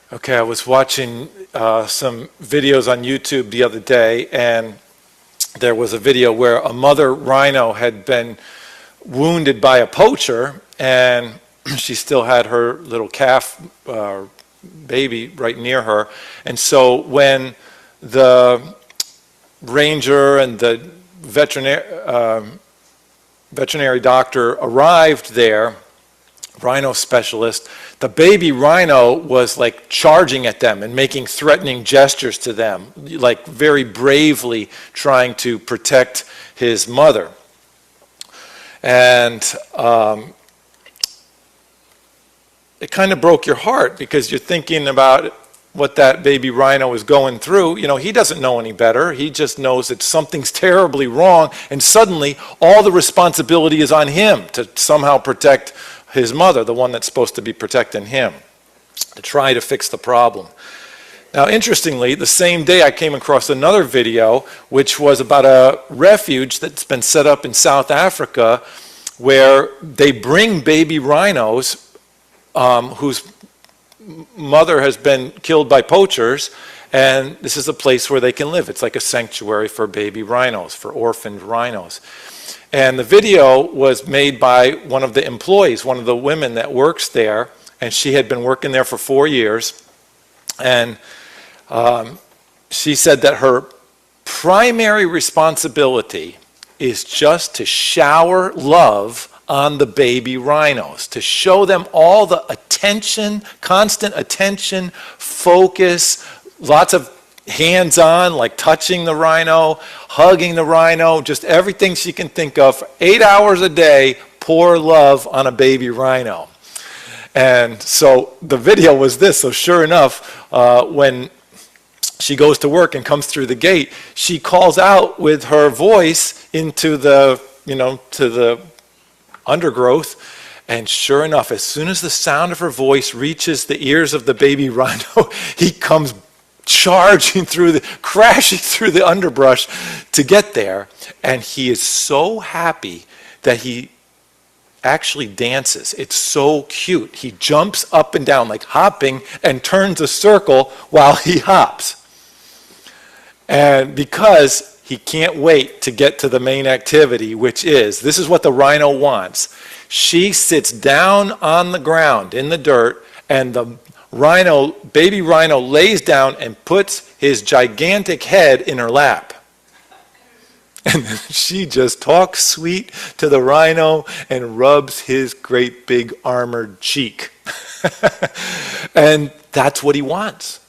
Okay, I was watching some videos on YouTube the other day, and there was a video where a mother rhino had been wounded by a poacher, and she still had her little calf baby right near her. And so when the ranger and the veterinary doctor arrived there, rhino specialist, the baby rhino was like charging at them and making threatening gestures to them, like very bravely trying to protect his mother. And it kind of broke your heart, because you're thinking about what that baby rhino is going through. You know, he doesn't know any better. He just knows that something's terribly wrong, and suddenly all the responsibility is on him to somehow protect his mother, the one that's supposed to be protecting him, to try to fix the problem. Now, interestingly, the same day I came across another video, which was about a refuge that's been set up in South Africa, where they bring baby rhinos whose mother has been killed by poachers, and this is a place where they can live. It's like a sanctuary for baby rhinos, for orphaned rhinos. And the video was made by one of the employees, one of the women that works there, and she had been working there for 4 years. And she said that her primary responsibility is just to shower love on the baby rhinos, to show them all the attention, constant attention, focus, lots of hands-on, like touching the rhino, hugging the rhino, just everything she can think of. 8 hours a day, pour love on a baby rhino. And so the video was this. So sure enough, when she goes to work and comes through the gate, she calls out with her voice into the, to the undergrowth. And sure enough, as soon as the sound of her voice reaches the ears of the baby rhino, he comes charging through crashing through the underbrush to get there. And he is so happy that he actually dances. It's so cute. He jumps up and down like hopping and turns a circle while he hops. And because he can't wait to get to the main activity, which is, this is what the rhino wants. She sits down on the ground in the dirt, and the baby rhino lays down and puts his gigantic head in her lap. And then she just talks sweet to the rhino and rubs his great big armored cheek. And that's what he wants.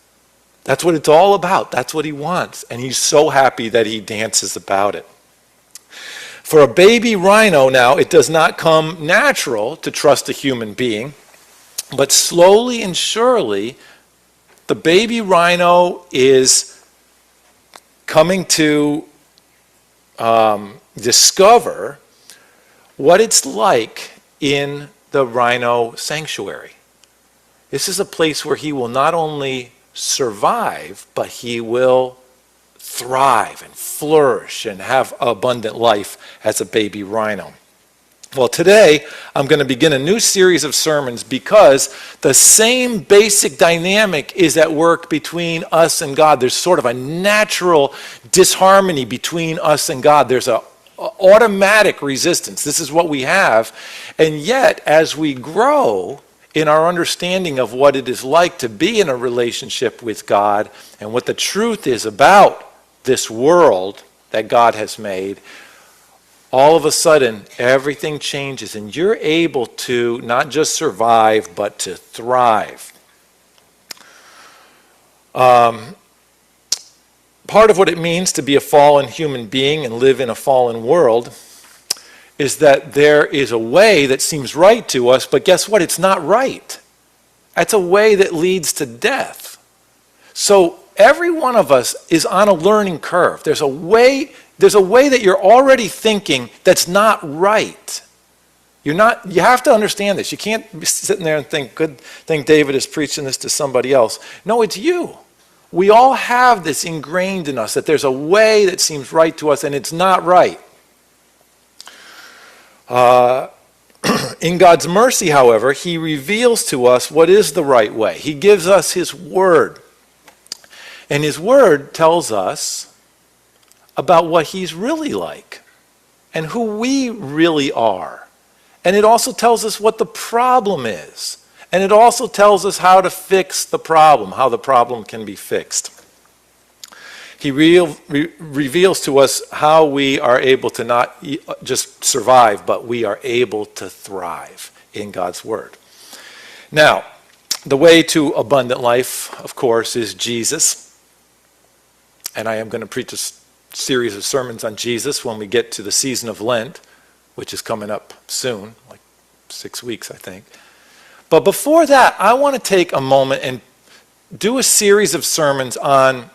That's what it's all about. That's what he wants. And he's so happy that he dances about it. For a baby rhino now, it does not come natural to trust a human being. But slowly and surely, the baby rhino is coming to discover what it's like in the rhino sanctuary. This is a place where he will not only survive, but he will thrive and flourish and have abundant life as a baby rhino. Well, today I'm going to begin a new series of sermons because the same basic dynamic is at work between us and God. There's sort of a natural disharmony between us and God. There's an automatic resistance. This is what we have. And yet, as we grow in our understanding of what it is like to be in a relationship with God and what the truth is about this world that God has made, all of a sudden, everything changes, and you're able to not just survive, but to thrive. Part of what it means to be a fallen human being and live in a fallen world is that there is a way that seems right to us, but guess what? It's not right. That's a way that leads to death. So every one of us is on a learning curve. There's a way that you're already thinking that's not right. You have to understand this. You can't be sitting there and think, good thing David is preaching this to somebody else. No, it's you. We all have this ingrained in us, that there's a way that seems right to us and it's not right. In God's mercy, however, he reveals to us what is the right way. He gives us his word. And his word tells us about what he's really like and who we really are. And it also tells us what the problem is. And it also tells us how to fix the problem, how the problem can be fixed. He reveals to us how we are able to not just survive, but we are able to thrive in God's word. Now, the way to abundant life, of course, is Jesus. And I am going to preach a series of sermons on Jesus when we get to the season of Lent, which is coming up soon, like 6 weeks, I think. But before that, I want to take a moment and do a series of sermons on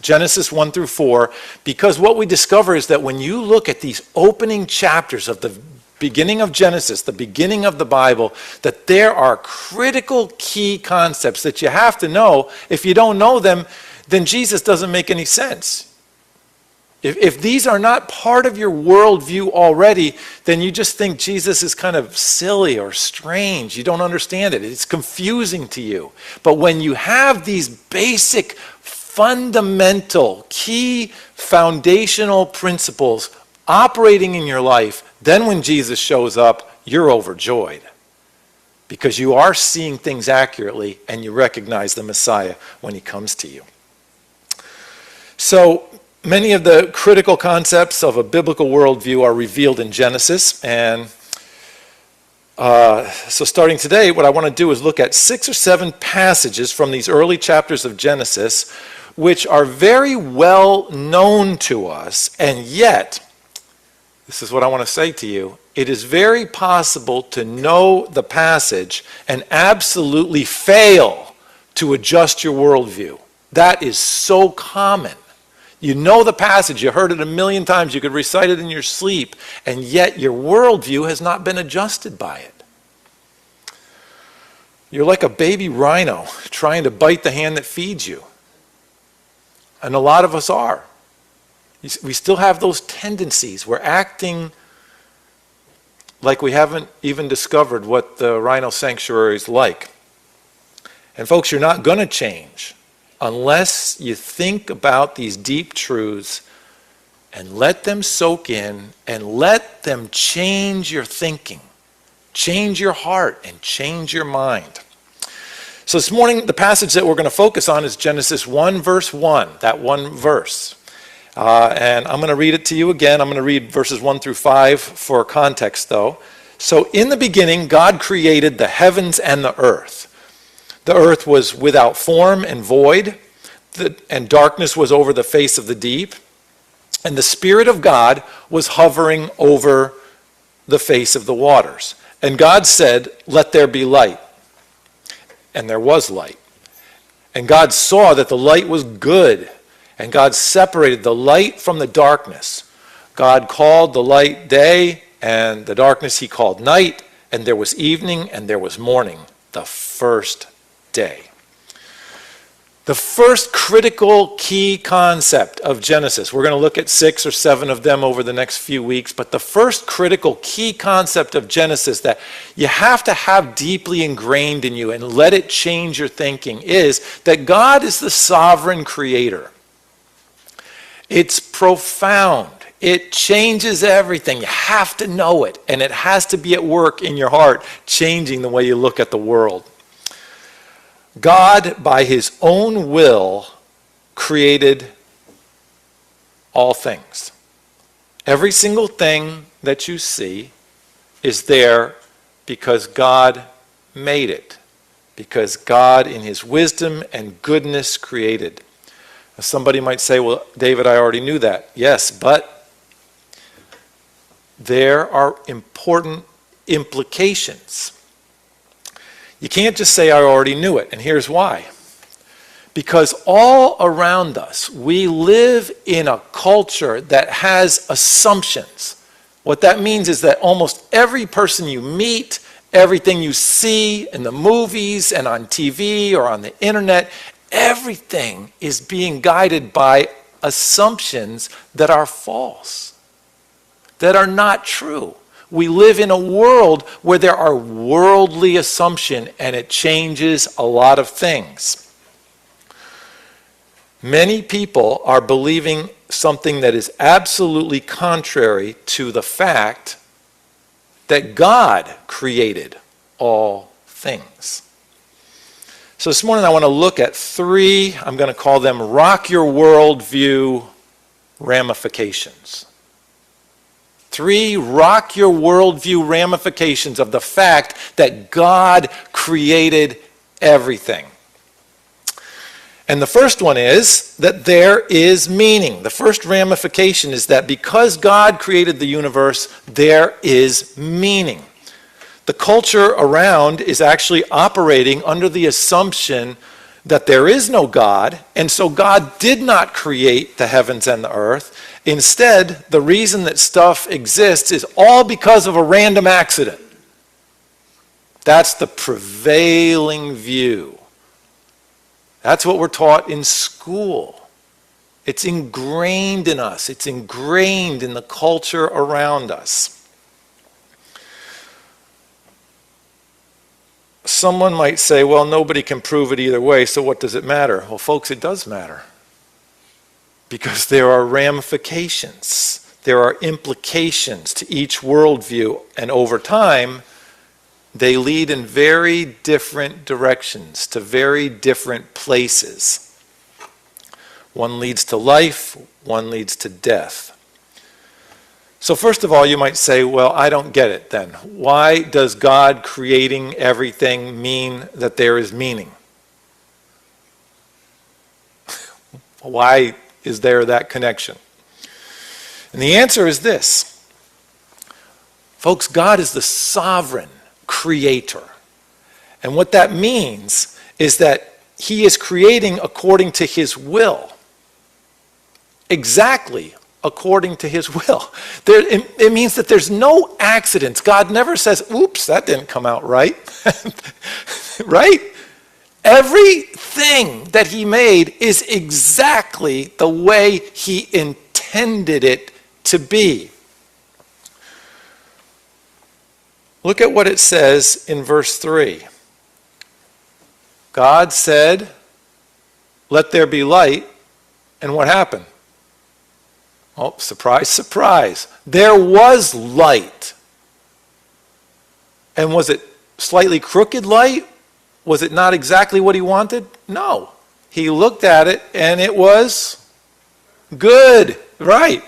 Genesis 1 through 4, because what we discover is that when you look at these opening chapters of the beginning of Genesis, the beginning of the Bible, that there are critical key concepts that you have to know. If you don't know them, then Jesus doesn't make any sense. If these are not part of your worldview already, then you just think Jesus is kind of silly or strange. You don't understand it. It's confusing to you. But when you have these basic, fundamental, key, foundational principles operating in your life, then when Jesus shows up, you're overjoyed. Because you are seeing things accurately and you recognize the Messiah when he comes to you. So, many of the critical concepts of a biblical worldview are revealed in Genesis. And so starting today, what I want to do is look at 6 or 7 passages from these early chapters of Genesis, which are very well known to us. And yet, this is what I want to say to you, it is very possible to know the passage and absolutely fail to adjust your worldview. That is so common. You know the passage, you heard it a million times, you could recite it in your sleep, and yet your worldview has not been adjusted by it. You're like a baby rhino trying to bite the hand that feeds you. And a lot of us are. We still have those tendencies. We're acting like we haven't even discovered what the rhino sanctuary is like. And folks, you're not going to change unless you think about these deep truths and let them soak in and let them change your thinking, change your heart, and change your mind. So this morning, the passage that we're going to focus on is Genesis 1, verse 1, that one verse. And I'm going to read it to you again. I'm going to read verses 1 through 5 for context, though. So in the beginning, God created the heavens and the earth. The earth was without form and void, and darkness was over the face of the deep. And the Spirit of God was hovering over the face of the waters. And God said, "Let there be light." And there was light. And God saw that the light was good. And God separated the light from the darkness. God called the light day, and the darkness he called night. And there was evening, and there was morning, the first day. The first critical key concept of Genesis, we're going to look at 6 or 7 of them over the next few weeks, but the first critical key concept of Genesis that you have to have deeply ingrained in you and let it change your thinking is that God is the sovereign creator. It's profound. It changes everything. You have to know it, and it has to be at work in your heart, changing the way you look at the world. God, by his own will, created all things. Every single thing that you see is there because God made it, because God, in his wisdom and goodness, created. Now, somebody might say, "Well, David, I already knew that." Yes, but there are important implications. You can't just say, "I already knew it," and here's why. Because all around us, we live in a culture that has assumptions. What that means is that almost every person you meet, everything you see in the movies and on TV or on the internet, everything is being guided by assumptions that are false, that are not true. We live in a world where there are worldly assumptions, and it changes a lot of things. Many people are believing something that is absolutely contrary to the fact that God created all things. So this morning I want to look at 3, I'm going to call them rock your worldview ramifications. 3 rock your worldview ramifications of the fact that God created everything. And the first one is that there is meaning. The first ramification is that because God created the universe, there is meaning. The culture around is actually operating under the assumption that there is no God, and so God did not create the heavens and the earth. Instead, the reason that stuff exists is all because of a random accident. That's the prevailing view. That's what we're taught in school. It's ingrained in us. It's ingrained in the culture around us. Someone might say, well, nobody can prove it either way, so what does it matter? Well, folks, it does matter. Because there are ramifications. There are implications to each worldview, and over time, they lead in very different directions, to very different places. One leads to life, one leads to death. So first of all, you might say, well, I don't get it then. Why does God creating everything mean that there is meaning? Why is there that connection? And the answer is this. Folks, God is the sovereign creator. And what that means is that he is creating according to his will. Exactly according to his will. It means that there's no accidents. God never says, oops, that didn't come out right. Right? Everything that he made is exactly the way he intended it to be. Look at what it says in verse 3. God said, let there be light, and what happened? Oh, surprise, surprise. There was light. And was it slightly crooked light? Was it not exactly what he wanted? No. He looked at it, and it was good. Right.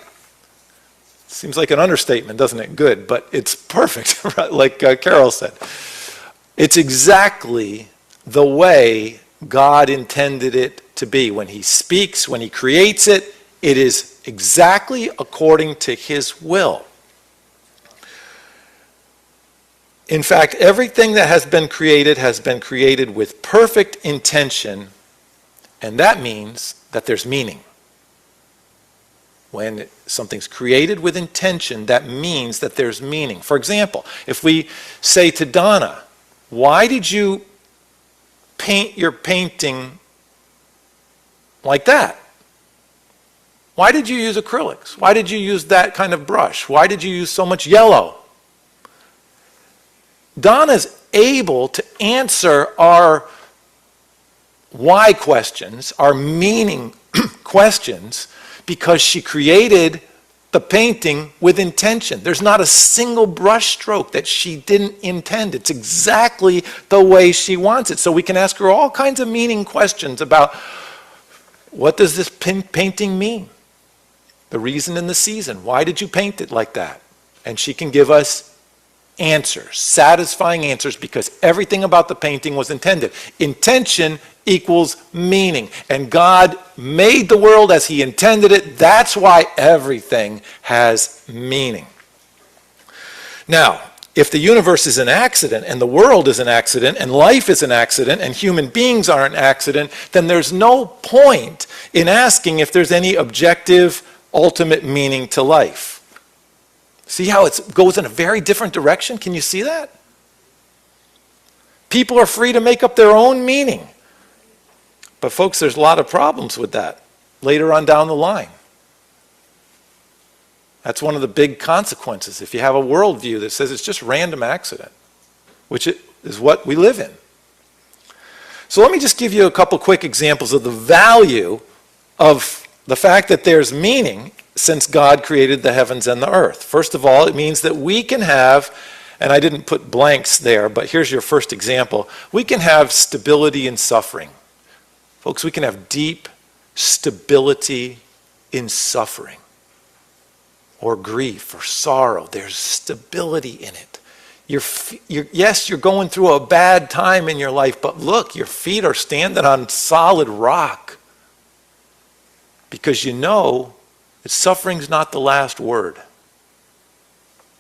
Seems like an understatement, doesn't it? Good, but it's perfect, like Carol said. It's exactly the way God intended it to be. When he speaks, when he creates it, it is exactly according to his will. In fact, everything that has been created with perfect intention, and that means that there's meaning. When something's created with intention, that means that there's meaning. For example, if we say to Donna, why did you paint your painting like that? Why did you use acrylics? Why did you use that kind of brush? Why did you use so much yellow? Donna's able to answer our why questions, our meaning questions, because she created the painting with intention. There's not a single brush stroke that she didn't intend. It's exactly the way she wants it. So we can ask her all kinds of meaning questions about what does this painting mean? The reason and the season. Why did you paint it like that? And she can give us answers, satisfying answers, because everything about the painting was intended. Intention equals meaning. And God made the world as he intended it. That's why everything has meaning. Now, if the universe is an accident, and the world is an accident, and life is an accident, and human beings are an accident, then there's no point in asking if there's any objective, ultimate meaning to life. See how it goes in a very different direction? Can you see that? People are free to make up their own meaning. But folks, there's a lot of problems with that later on down the line. That's one of the big consequences if you have a worldview that says it's just random accident, which is what we live in. So let me just give you a couple quick examples of the value of the fact that there's meaning since God created the heavens and the earth. First of all, it means that we can have, and I didn't put blanks there, but here's your first example. We can have stability in suffering. Folks, we can have deep stability in suffering or grief or sorrow. There's stability in it. Yes, you're going through a bad time in your life, but look, your feet are standing on solid rock because you know that suffering's not the last word.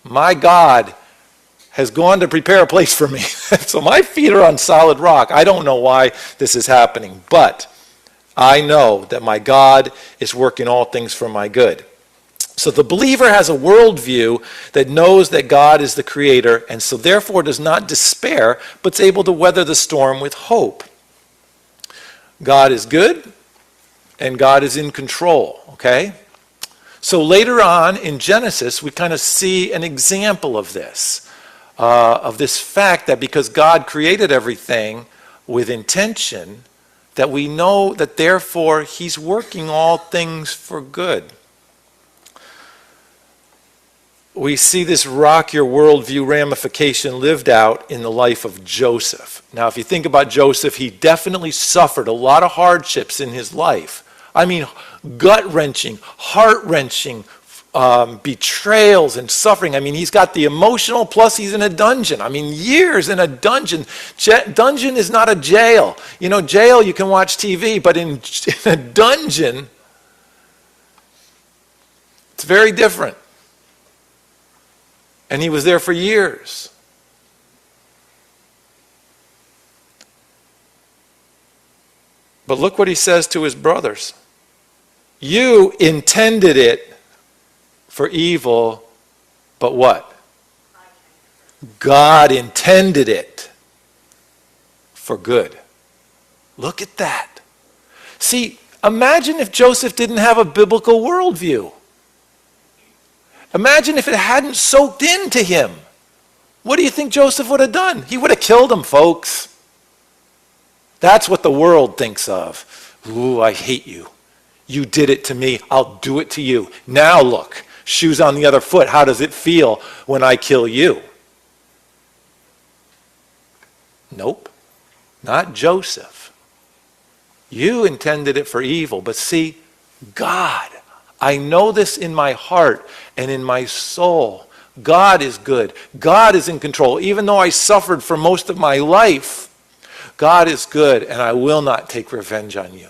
My God has gone to prepare a place for me. So my feet are on solid rock. I don't know why this is happening, but I know that my God is working all things for my good. So the believer has a worldview that knows that God is the creator, and so therefore does not despair, but is able to weather the storm with hope. God is good, and God is in control, okay? So later on in Genesis, we kind of see an example of this fact that because God created everything with intention, that we know that therefore he's working all things for good. We see this rock your worldview ramification lived out in the life of Joseph. Now, if you think about Joseph, he definitely suffered a lot of hardships in his life. I mean, gut-wrenching, heart-wrenching, betrayals and suffering. I mean, he's got the emotional, plus he's in a dungeon. I mean, years in a dungeon. Dungeon is not a jail. You know, jail you can watch TV, but in a dungeon, it's very different. And he was there for years. But look what he says to his brothers. You intended it for evil, but what? God intended it for good. Look at that. See, imagine if Joseph didn't have a biblical worldview. Imagine if it hadn't soaked into him. What do you think Joseph would have done? He would have killed him, folks. That's what the world thinks of. Ooh, I hate you. You did it to me. I'll do it to you. Now look, shoes on the other foot. How does it feel when I kill you? Nope, not Joseph. You intended it for evil, but see, God, I know this in my heart and in my soul. God is good. God is in control. Even though I suffered for most of my life, God is good, and I will not take revenge on you.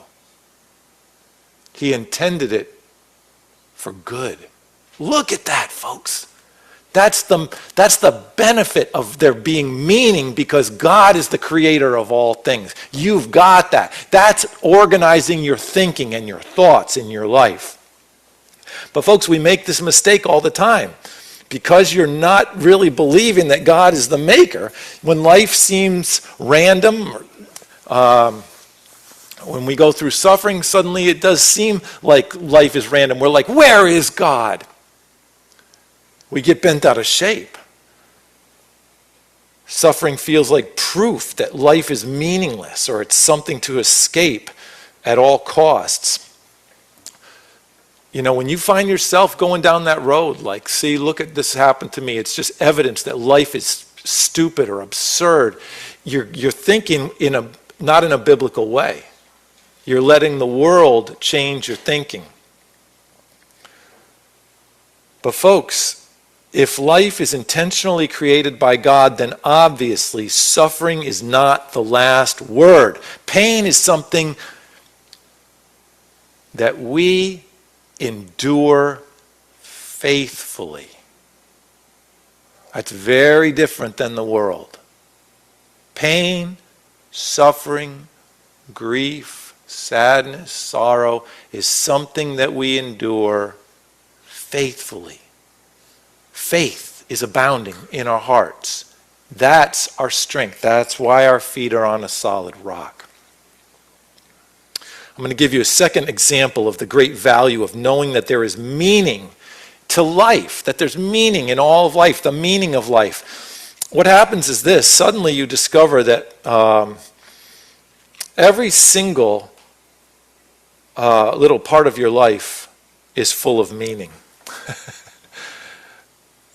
He intended it for good. Look at that, folks. That's the benefit of there being meaning because God is the creator of all things. You've got that. That's organizing your thinking and your thoughts in your life. But folks, we make this mistake all the time. Because you're not really believing that God is the maker, when life seems random, when we go through suffering, suddenly it does seem like life is random. We're like, where is God? We get bent out of shape. Suffering feels like proof that life is meaningless or it's something to escape at all costs. You know, when you find yourself going down that road, like, see, look at this happened to me. It's just evidence that life is stupid or absurd. You're thinking not in a biblical way. You're letting the world change your thinking. But folks, if life is intentionally created by God, then obviously suffering is not the last word. Pain is something that we endure faithfully. That's very different than the world. Pain, suffering, grief, sadness, sorrow is something that we endure faithfully. Faith is abounding in our hearts. That's our strength. That's why our feet are on a solid rock. I'm going to give you a second example of the great value of knowing that there is meaning to life, that there's meaning in all of life, the meaning of life, what happens is this: suddenly you discover that every single little part of your life is full of meaning.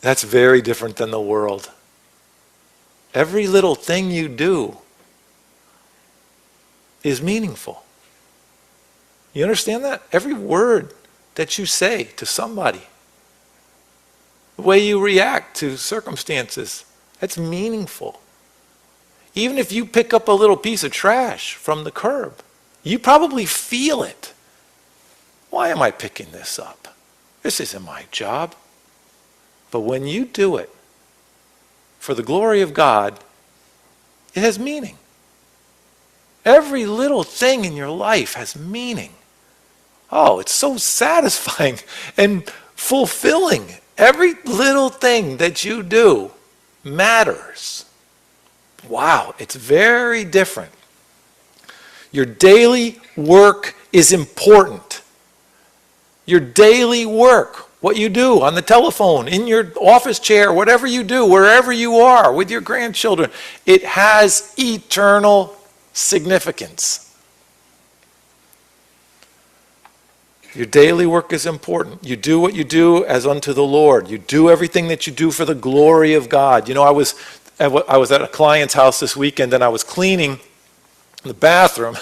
That's very different than the world. Every little thing you do is meaningful. You understand that? Every word that you say to somebody, the way you react to circumstances, that's meaningful. Even if you pick up a little piece of trash from the curb, you probably feel it. Why am I picking this up? This isn't my job. But when you do it for the glory of God, it has meaning. Every little thing in your life has meaning. Oh, it's so satisfying and fulfilling. Every little thing that you do matters. Wow, it's very different. Your daily work is important. Your daily work, what you do on the telephone, in your office chair, whatever you do, wherever you are with your grandchildren, it has eternal significance. Your daily work is important. You do what you do as unto the Lord. You do everything that you do for the glory of God. You know, I was at a client's house this weekend and I was cleaning the bathroom.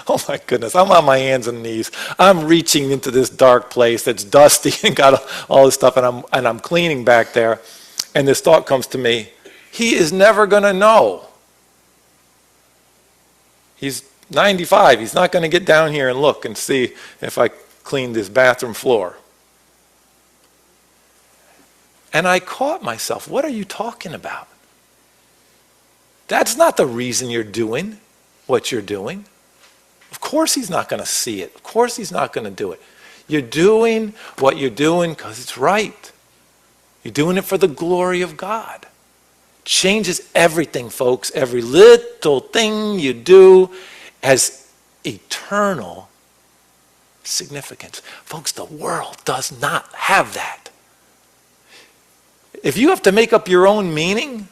Oh my goodness, I'm on my hands and knees. I'm reaching into this dark place that's dusty and got all this stuff, and I'm cleaning back there. And this thought comes to me: he is never going to know. He's 95. He's not going to get down here and look and see if I cleaned this bathroom floor. And I caught myself. What are you talking about? That's not the reason you're doing what you're doing. Of course he's not going to see it. Of course he's not going to do it. You're doing what you're doing because it's right. You're doing it for the glory of God. Changes everything, folks. Every little thing you do has eternal significance. Folks, the world does not have that. If you have to make up your own meaning,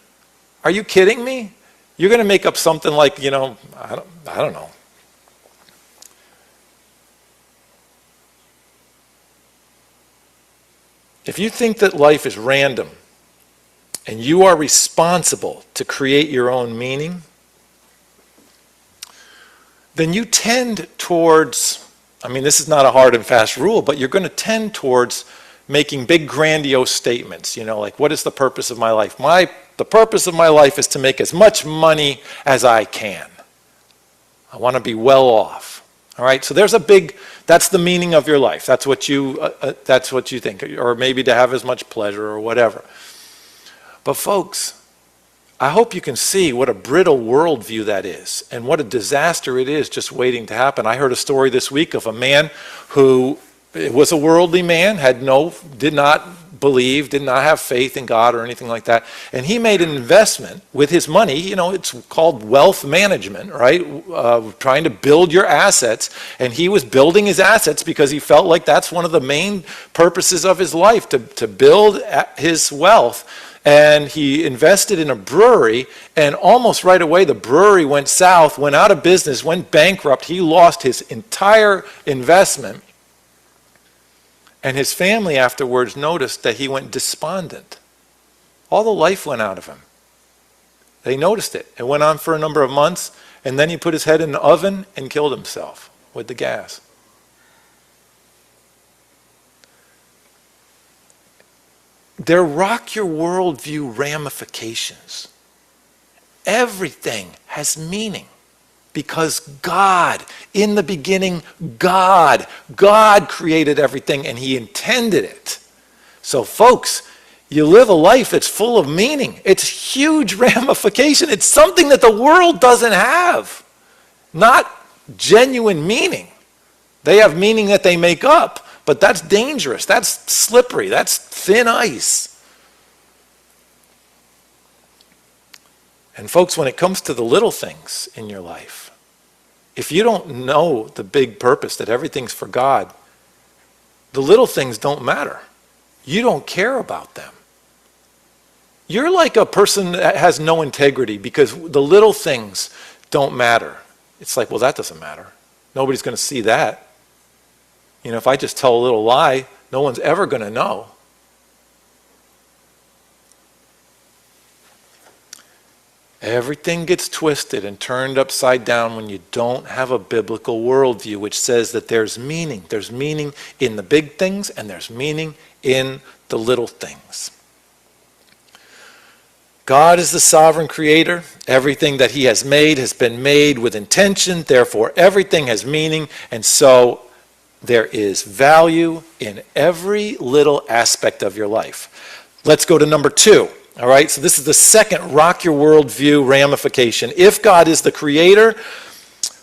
are you kidding me? You're going to make up something like, I don't know. If you think that life is random and you are responsible to create your own meaning, then you tend towards, this is not a hard and fast rule, but you're going to tend towards making big grandiose statements, like, what is the purpose of my life? The purpose of my life is to make as much money as I can. I want to be well off. All right, so that's the meaning of your life. That's what you think, or maybe to have as much pleasure or whatever. But folks, I hope you can see what a brittle worldview that is and what a disaster it is just waiting to happen. I heard a story this week of a man who was a worldly man, did not believe, did not have faith in God or anything like that. And he made an investment with his money. It's called wealth management, right? Trying to build your assets. And he was building his assets because he felt like that's one of the main purposes of his life, to build his wealth. And he invested in a brewery, and almost right away the brewery went south, went out of business, went bankrupt. He lost his entire investment. And his family afterwards noticed that he went despondent. All the life went out of him. They noticed it. It went on for a number of months, and then he put his head in the oven and killed himself with the gas. There rock your worldview ramifications. Everything has meaning. Because God, in the beginning, God created everything and he intended it. So folks, you live a life that's full of meaning. It's huge ramification. It's something that the world doesn't have. Not genuine meaning. They have meaning that they make up, but that's dangerous. That's slippery. That's thin ice. And folks, when it comes to the little things in your life, if you don't know the big purpose, that everything's for God, the little things don't matter. you don't care about them. You're like a person that has no integrity because the little things don't matter. It's like, well, that doesn't matter. Nobody's going to see that. You know, if I just tell a little lie, no one's ever going to know. Everything gets twisted and turned upside down when you don't have a biblical worldview, which says that there's meaning. There's meaning in the big things and there's meaning in the little things. God is the sovereign creator. Everything that he has been made with intention. Therefore, everything has meaning. And so there is value in every little aspect of your life. Let's go to number 2. All right, so this is the second rock your worldview ramification. If God is the creator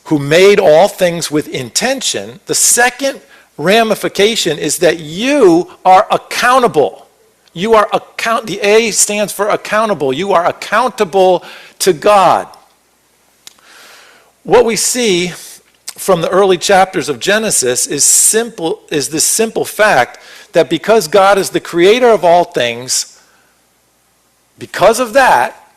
who made all things with intention, the second ramification is that you are accountable. The A stands for accountable. You are accountable to God. What we see from the early chapters of Genesis is this simple fact that because God is the creator of all things, because of that,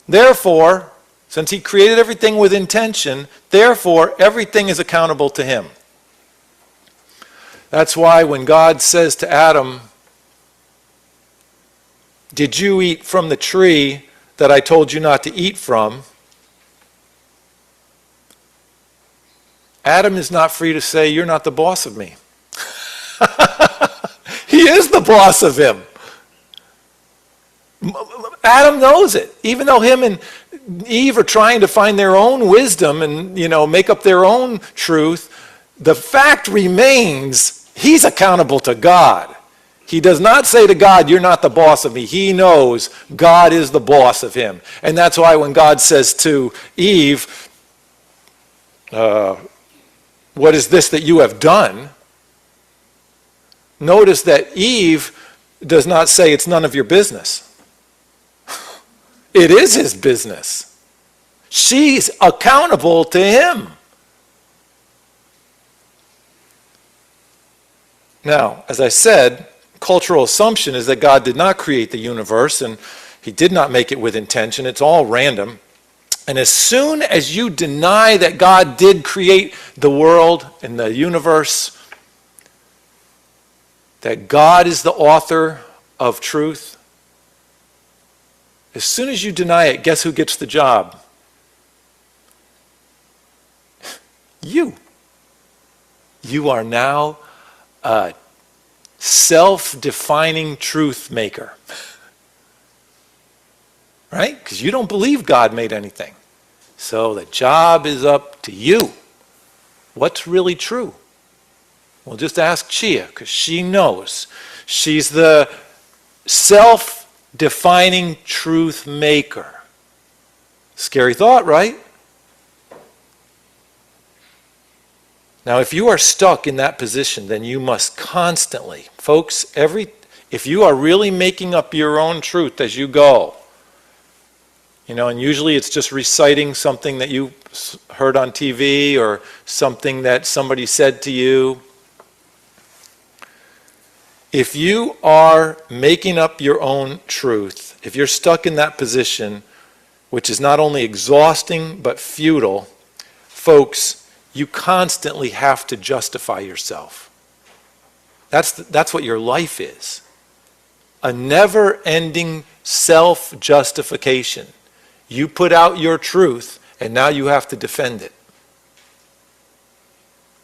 therefore, since he created everything with intention, therefore everything is accountable to him. That's why when God says to Adam, "Did you eat from the tree that I told you not to eat from?" Adam is not free to say, "You're not the boss of me." He is the boss of him. Adam knows it. Even though him and Eve are trying to find their own wisdom and, make up their own truth, the fact remains he's accountable to God. He does not say to God, "You're not the boss of me." He knows God is the boss of him. And that's why when God says to Eve, "What is this that you have done?" Notice that Eve does not say, "It's none of your business." It is his business. She's accountable to him. Now, as I said, cultural assumption is that God did not create the universe and he did not make it with intention. It's all random. And as soon as you deny that God did create the world and the universe, that God is the author of truth, as soon as you deny it, guess who gets the job? You. You are now a self-defining truth maker. Right? Because you don't believe God made anything. So the job is up to you. What's really true? Well, just ask Chia, because she knows. She's the self-defining truth maker. Scary thought, right? Now, if you are stuck in that position, then you must constantly, folks, if you are really making up your own truth as you go, and usually it's just reciting something that you heard on TV or something that somebody said to you. If you are making up your own truth, if you're stuck in that position, which is not only exhausting but futile, folks, you constantly have to justify yourself. That's what your life is. A never-ending self-justification. You put out your truth, and now you have to defend it.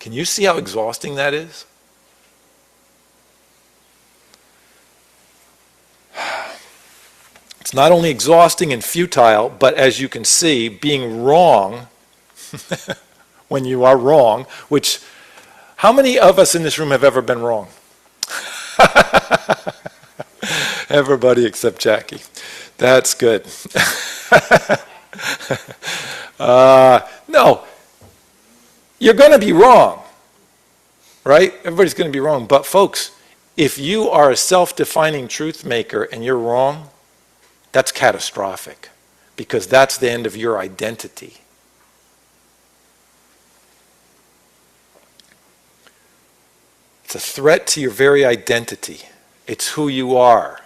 Can you see how exhausting that is? It's not only exhausting and futile, but as you can see, being wrong when you are wrong, which, how many of us in this room have ever been wrong? Everybody except Jackie. That's good. No, you're going to be wrong, right? Everybody's going to be wrong. But folks, if you are a self-defining truth maker and you're wrong, that's catastrophic, because that's the end of your identity. It's a threat to your very identity. It's who you are.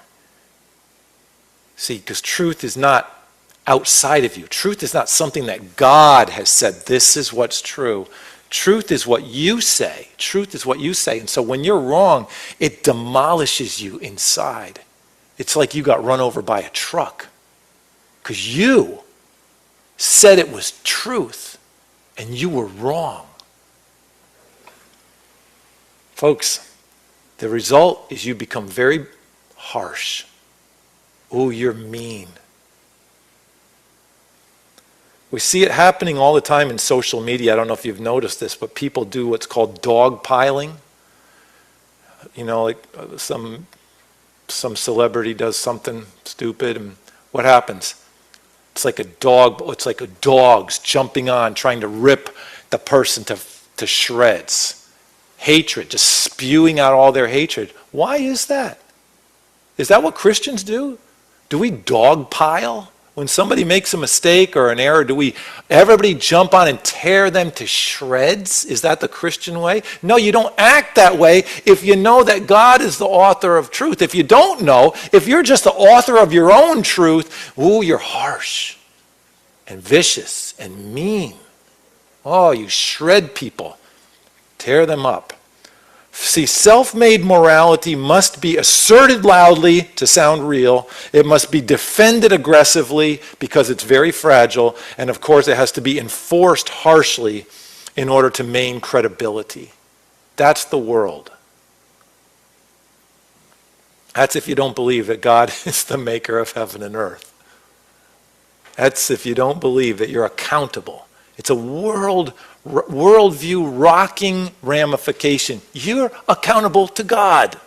See, because truth is not outside of you. Truth is not something that God has said, this is what's true. Truth is what you say. Truth is what you say. And so when you're wrong, it demolishes you inside. It's like you got run over by a truck because you said it was truth and you were wrong. Folks, the result is you become very harsh. Oh, you're mean. We see it happening all the time in social media. I don't know if you've noticed this, but people do what's called dog piling. You know, like some celebrity does something stupid, and what happens? It's like a dog's jumping on, trying to rip the person to shreds. Hatred, just spewing out all their hatred. Why is that? Is that what Christians do? Do we dog pile? When somebody makes a mistake or an error, everybody jump on and tear them to shreds? Is that the Christian way? No, you don't act that way if you know that God is the author of truth. If you don't know, if you're just the author of your own truth, ooh, you're harsh and vicious and mean. Oh, you shred people, tear them up. See, self-made morality must be asserted loudly to sound real. It must be defended aggressively because it's very fragile. And of course, it has to be enforced harshly in order to maintain credibility. That's the world. That's if you don't believe that God is the maker of heaven and earth. That's if you don't believe that you're accountable. It's a worldview rocking ramification. You're accountable to God.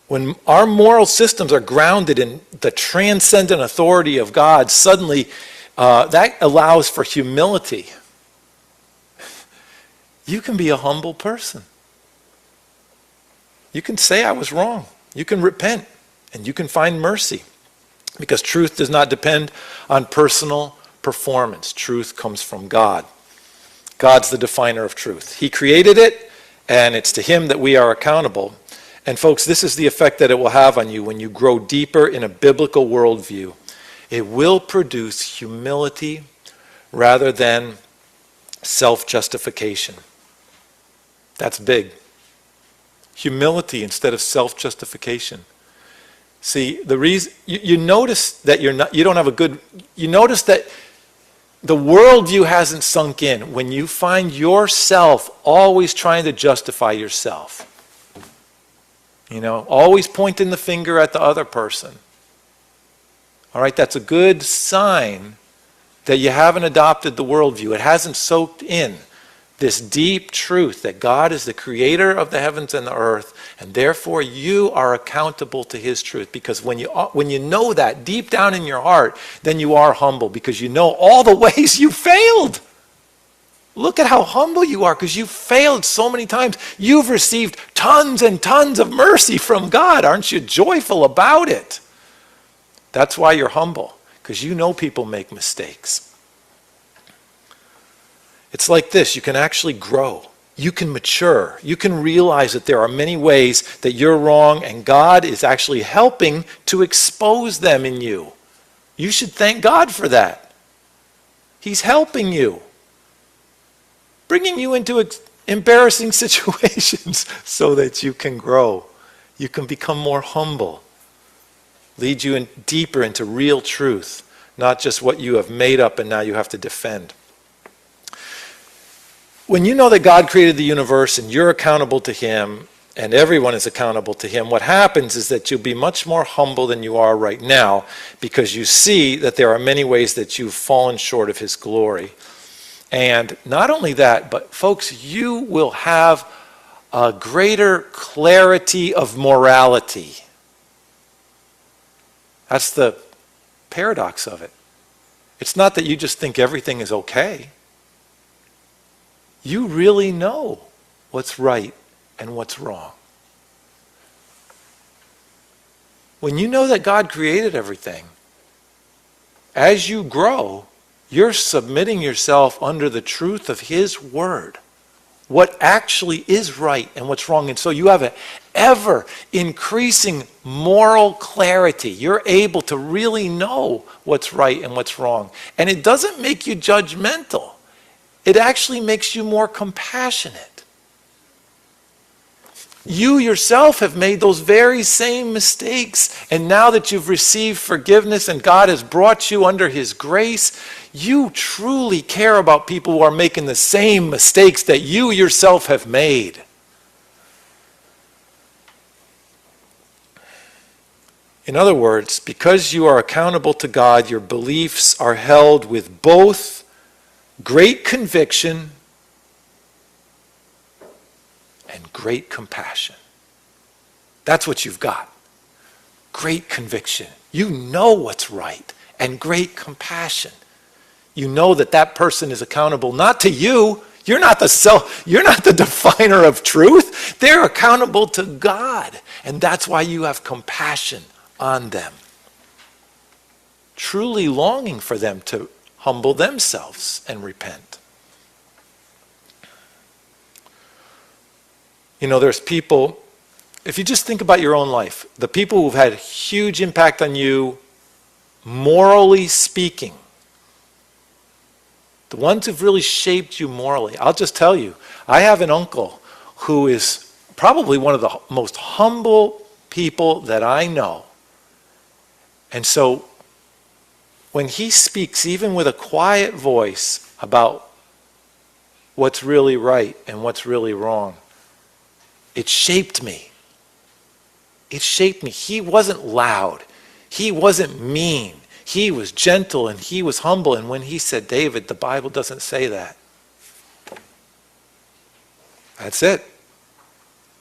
When our moral systems are grounded in the transcendent authority of God, suddenly that allows for humility. You can be a humble person. You can say, I was wrong. You can repent, and you can find mercy. Because truth does not depend on personal performance. Truth comes from God. God's the definer of truth. He created it, and it's to him that we are accountable. And folks, this is the effect that it will have on you when you grow deeper in a biblical worldview. It will produce humility rather than self-justification. That's big. Humility instead of self-justification. See, the reason you notice that you don't have a good, you notice that the worldview hasn't sunk in when you find yourself always trying to justify yourself. You know, always pointing the finger at the other person. All right, that's a good sign that you haven't adopted the worldview. It hasn't soaked in this deep truth that God is the creator of the heavens and the earth, and therefore you are accountable to his truth. Because when you know that deep down in your heart, then you are humble because you know all the ways you failed. Look at how humble you are because you failed so many times. You've received tons and tons of mercy from God. Aren't you joyful about it? That's why you're humble, because you know people make mistakes. It's like this, you can actually grow. You can mature. You can realize that there are many ways that you're wrong and God is actually helping to expose them in you. You should thank God for that. He's helping you. Bringing you into embarrassing situations so that you can grow. You can become more humble. Lead you deeper into real truth, not just what you have made up and now you have to defend. When you know that God created the universe and you're accountable to him and everyone is accountable to him, what happens is that you'll be much more humble than you are right now because you see that there are many ways that you've fallen short of his glory. And not only that, but folks, you will have a greater clarity of morality. That's the paradox of it. It's not that you just think everything is okay. You really know what's right and what's wrong. When you know that God created everything, as you grow, you're submitting yourself under the truth of his word. what actually is right and what's wrong. And so you have an ever increasing moral clarity. You're able to really know what's right and what's wrong. And it doesn't make you judgmental. It actually makes you more compassionate. You yourself have made those very same mistakes, and now that you've received forgiveness and God has brought you under His grace, you truly care about people who are making the same mistakes that you yourself have made. In other words, because you are accountable to God, your beliefs are held with both great conviction and great compassion. That's what you've got. Great conviction. You know what's right. And great compassion. You know that that person is accountable not to you. You're not the definer of truth. They're accountable to God. And that's why you have compassion on them. Truly longing for them to humble themselves and repent. You know, there's people, if you just think about your own life, the people who've had huge impact on you, morally speaking, the ones who've really shaped you morally. I'll just tell you, I have an uncle who is probably one of the most humble people that I know. And so when he speaks, even with a quiet voice, about what's really right and what's really wrong, it shaped me. It shaped me. He wasn't loud. He wasn't mean. He was gentle and he was humble. And when he said, David, the Bible doesn't say that. That's it.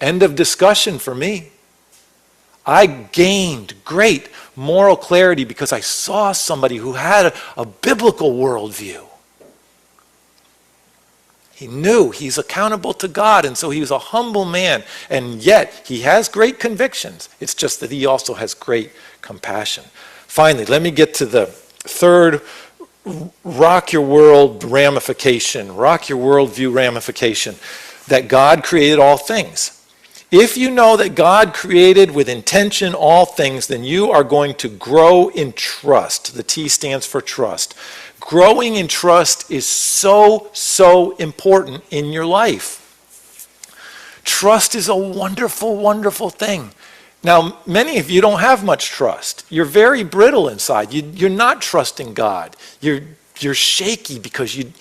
End of discussion for me. I gained great moral clarity because I saw somebody who had a biblical worldview. He knew he's accountable to God, and so he was a humble man, and yet he has great convictions. It's just that he also has great compassion. Finally, let me get to the third rock your world ramification, rock your worldview ramification, that God created all things. If you know that God created with intention all things, then you are going to grow in trust. The T stands for trust. Growing in trust is so, so important in your life. Trust is a wonderful, wonderful thing. Now, many of you don't have much trust. You're very brittle inside. You're not trusting God. You're shaky because you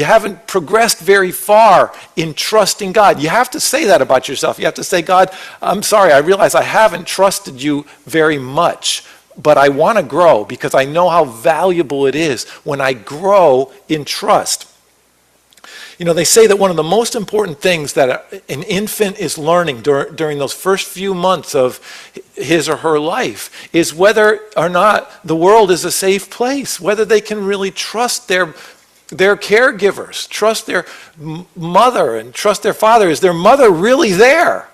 haven't progressed very far in trusting God. You have to say that about yourself. You have to say, God, I'm sorry, I realize I haven't trusted you very much. But I want to grow because I know how valuable it is when I grow in trust. You know, they say that one of the most important things that an infant is learning during those first few months of his or her life is whether or not the world is a safe place, whether they can really trust their caregivers, trust their mother and trust their father. Is their mother really there?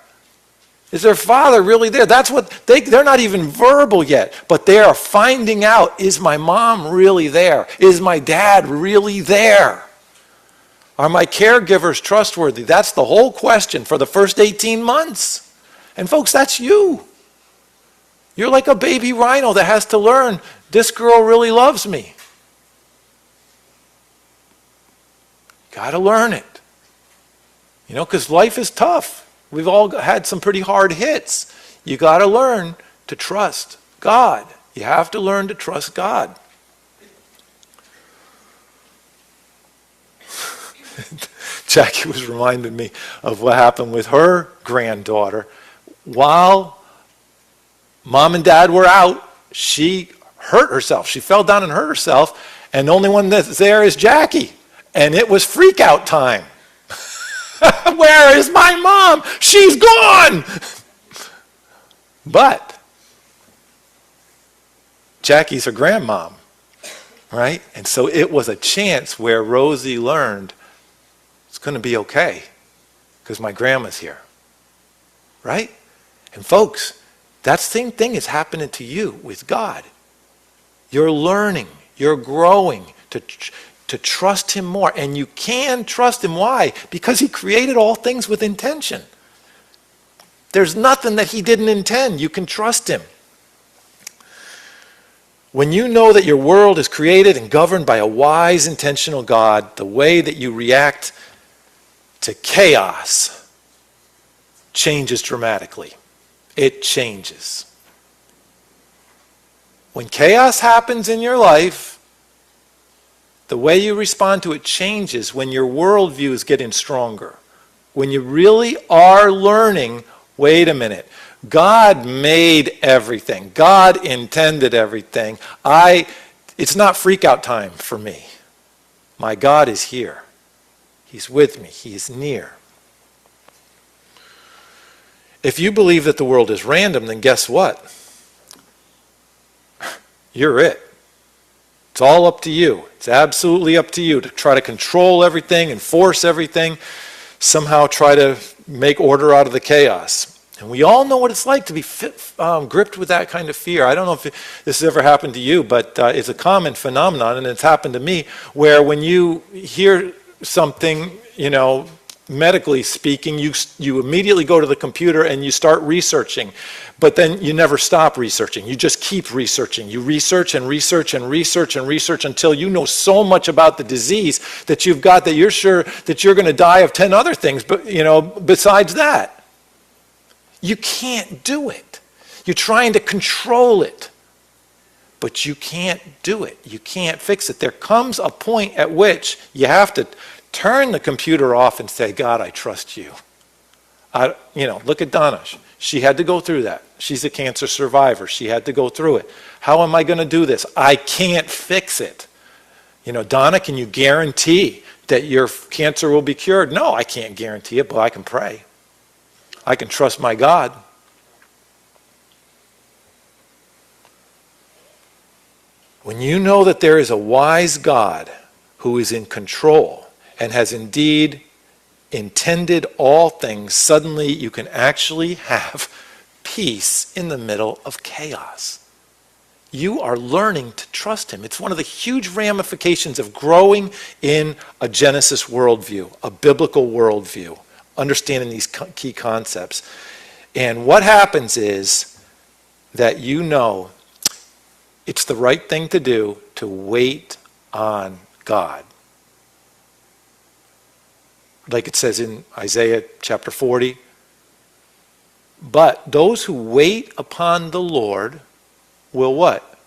Is their father really there? That's what they're not even verbal yet, but they are finding out, is my mom really there? Is my dad really there? Are my caregivers trustworthy? That's the whole question for the first 18 months. And folks, that's you. You're like a baby rhino that has to learn, this girl really loves me. Got to learn it. You know, because life is tough. We've all had some pretty hard hits. You got to learn to trust God. You have to learn to trust God. Jackie was reminding me of what happened with her granddaughter. While mom and dad were out, she hurt herself. She fell down and hurt herself, and the only one that's there is Jackie. And it was freak out time. Where is my mom? She's gone! But Jackie's her grandmom, right? And so it was a chance where Rosie learned it's going to be okay because my grandma's here, right? And folks, that same thing is happening to you with God. You're learning, you're growing to to trust him more. And you can trust him. Why? Because he created all things with intention. There's nothing that he didn't intend. You can trust him. When you know that your world is created and governed by a wise, intentional God, the way that you react to chaos changes dramatically. It changes. When chaos happens in your life, the way you respond to it changes when your worldview is getting stronger. When you really are learning, wait a minute, God made everything. God intended everything. It's not freak out time for me. My God is here. He's with me. He is near. If you believe that the world is random, then guess what? You're it. It's all up to you. It's absolutely up to you to try to control everything, enforce everything, somehow try to make order out of the chaos. And we all know what it's like to be gripped with that kind of fear. I don't know if this has ever happened to you, but it's a common phenomenon, and it's happened to me, where when you hear something, medically speaking, you immediately go to the computer and you start researching. But then you never stop researching. You just keep researching. You research and research and research and research until you know so much about the disease that you've got that you're sure that you're going to die of 10 other things, but besides that. You can't do it. You're trying to control it, but you can't do it. You can't fix it. There comes a point at which you have to turn the computer off and say, God, I trust you. Look at Donna. She had to go through that. She's a cancer survivor. She had to go through it. How am I going to do this? I can't fix it. Donna, can you guarantee that your cancer will be cured? No, I can't guarantee it, but I can pray. I can trust my God. When you know that there is a wise God who is in control and has indeed intended all things, suddenly you can actually have peace in the middle of chaos. You are learning to trust him. It's one of the huge ramifications of growing in a Genesis worldview, a biblical worldview, understanding these key concepts. And what happens is that it's the right thing to do to wait on God. Like it says in Isaiah chapter 40, but those who wait upon the Lord will what?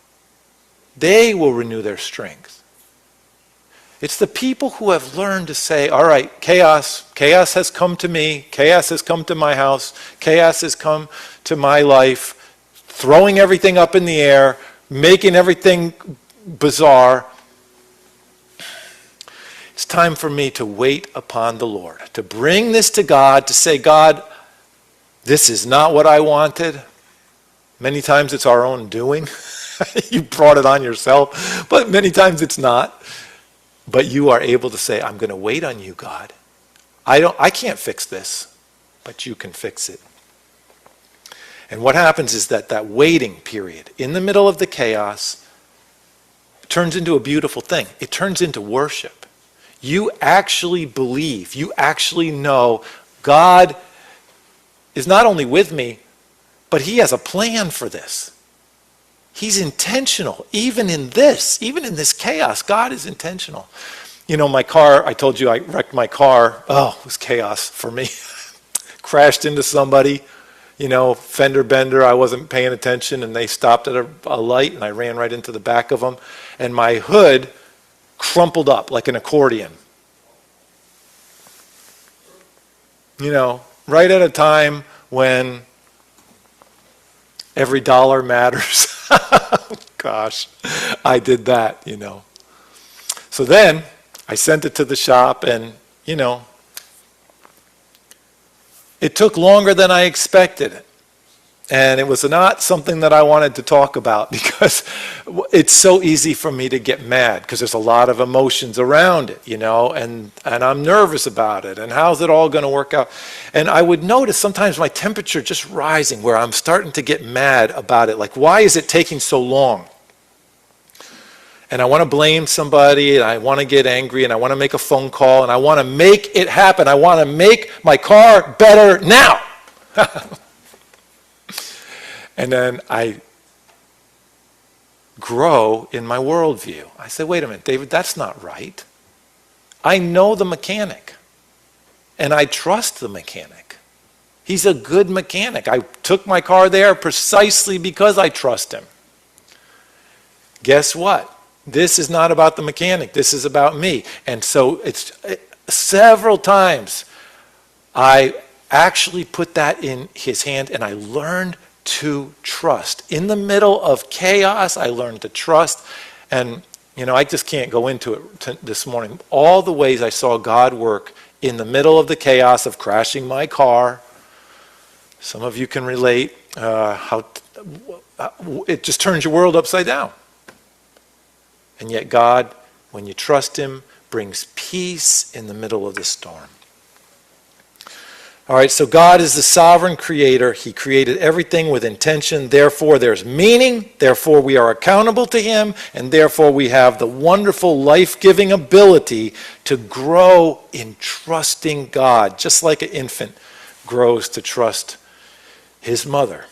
They will renew their strength. It's the people who have learned to say, all right, chaos has come to me, chaos has come to my house, chaos has come to my life, throwing everything up in the air, making everything bizarre. It's time for me to wait upon the Lord, to bring this to God, to say, God, this is not what I wanted. Many times it's our own doing. You brought it on yourself, but many times it's not. But you are able to say, I'm going to wait on you, God. I can't fix this, but you can fix it. And what happens is that waiting period in the middle of the chaos turns into a beautiful thing. It turns into worship. You actually believe, you actually know God is not only with me, but he has a plan for this. He's intentional. Even in this chaos, God is intentional. My car, I told you I wrecked my car. Oh, it was chaos for me. Crashed into somebody, fender bender. I wasn't paying attention and they stopped at a light and I ran right into the back of them. And my hood crumpled up like an accordion. Right at a time when every dollar matters. Gosh, I did that, So then I sent it to the shop and, it took longer than I expected. And it was not something that I wanted to talk about because it's so easy for me to get mad because there's a lot of emotions around it, and I'm nervous about it. And how's it all going to work out? And I would notice sometimes my temperature just rising where I'm starting to get mad about it. Like, why is it taking so long? and I want to blame somebody, and I want to get angry, and I want to make a phone call, and I want to make it happen. I want to make my car better now. And then I grow in my worldview. I say, wait a minute, David, that's not right. I know the mechanic, and I trust the mechanic. He's a good mechanic. I took my car there precisely because I trust him. Guess what? This is not about the mechanic. This is about me. And so it's several times I actually put that in his hand, and I learned to trust. In the middle of chaos, I learned to trust. And, I just can't go into it this morning. All the ways I saw God work in the middle of the chaos of crashing my car. Some of you can relate how it just turns your world upside down. And yet God, when you trust him, brings peace in the middle of the storm. All right, so God is the sovereign creator. He created everything with intention. Therefore, there's meaning. Therefore, we are accountable to him. And therefore, we have the wonderful life-giving ability to grow in trusting God, just like an infant grows to trust his mother.